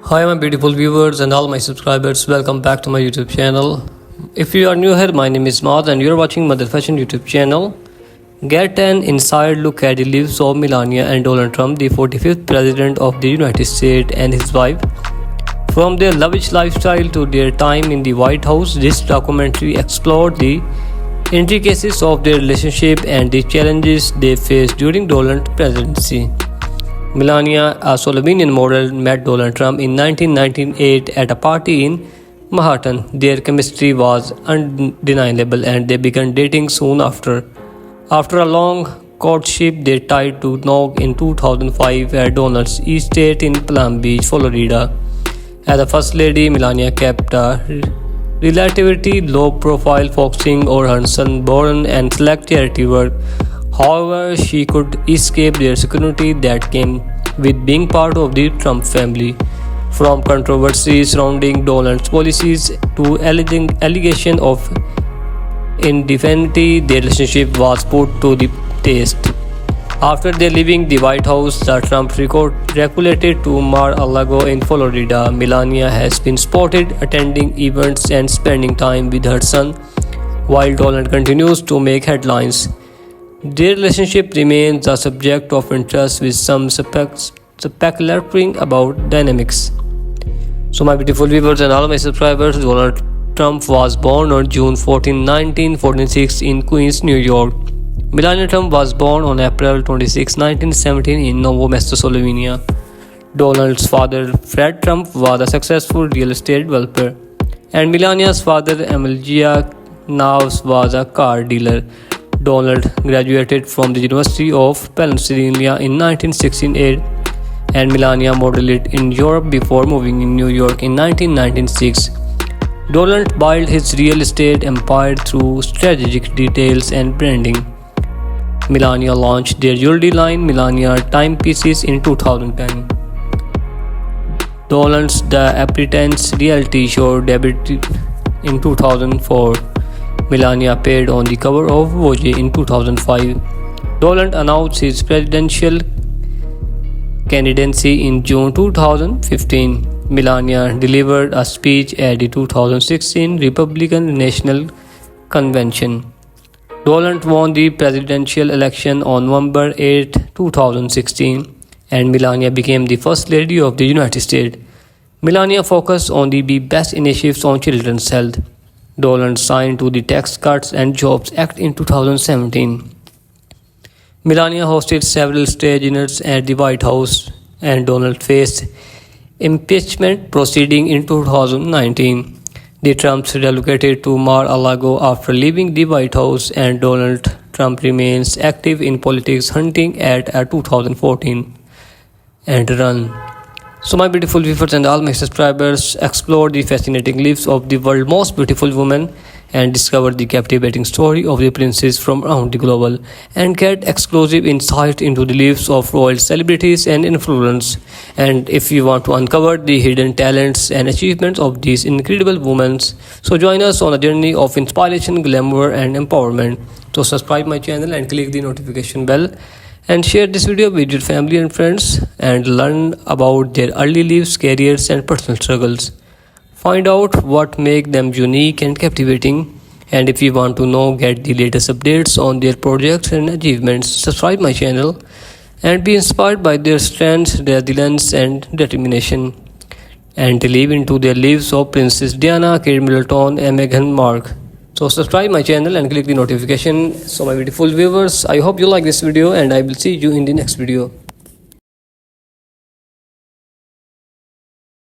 Hi, my beautiful viewers and all my subscribers. Welcome back to my YouTube channel. If you are new here, my name is Maad and you're watching Mother Fashion YouTube channel. Get an inside look at the lives of Melania and Donald Trump, the 45th President of the United States, and his wife. From their lavish lifestyle to their time in the White House, this documentary explored the intricacies of their relationship and the challenges they faced during Donald's presidency. Melania, a Slovenian model, met Donald Trump in 1998 at a party in Manhattan. Their chemistry was undeniable and they began dating soon after. After a long courtship, they tied to knock in 2005 at Donald's estate in Palm Beach, Florida. As a First Lady, Melania kept a relatively low profile, focusing on her son Boran and select charity work. However, she could escape their scrutiny that came with being part of the Trump family. From controversies surrounding Donald's policies to allegation of infidelity, their relationship was put to the test. After their leaving the White House, the Trump relocated to Mar-a-Lago in Florida. Melania has been spotted attending events and spending time with her son, while Donald continues to make headlines. Their relationship remains a subject of interest, with some speculating about dynamics. So, my beautiful viewers and all my subscribers, Donald Trump was born on June 14, 1946 in Queens, New York. Melania Trump was born on April 26, 1917 in Novo Mesto, Slovenia. Donald's father, Fred Trump, was a successful real estate developer, and Melania's father, Emilia Naus, was a car dealer. Donald graduated from the University of Pennsylvania in 1968, and Melania modeled in Europe before moving in New York in 1996. Donald built his real estate empire through strategic details and branding. Melania launched their jewelry line, Melania Timepieces, in 2010. Donald's The Apprentice reality show debuted in 2004. Melania appeared on the cover of Vogue in 2005. Donald announced his presidential candidacy in June 2015. Melania delivered a speech at the 2016 Republican National Convention. Donald won the presidential election on November 8, 2016, and Melania became the First Lady of the United States. Melania focused on the best initiatives on children's health. Donald signed to the Tax Cuts and Jobs Act in 2017. Melania hosted several state dinners at the White House, and Donald faced impeachment proceeding in 2019. The Trumps relocated to Mar-a-Lago after leaving the White House, and Donald Trump remains active in politics, hunting at a 2014 and run. So, my beautiful viewers and all my subscribers, explore the fascinating lives of the world's most beautiful women and discover the captivating story of the princes from around the globe, and get exclusive insight into the lives of royal celebrities and influencers. And if you want to uncover the hidden talents and achievements of these incredible women, so join us on a journey of inspiration, glamour and empowerment. So subscribe my channel and click the notification bell, and share this video with your family and friends, and learn about their early lives, careers and personal struggles. Find out what makes them unique and captivating. And if you want to get the latest updates on their projects and achievements, subscribe my channel and be inspired by their strength, resilience and determination, and live into their lives of Princess Diana, Kate Middleton and Meghan Markle. So subscribe my channel and click the notification. So, my beautiful viewers, I hope you like this video, and I will see you in the next video.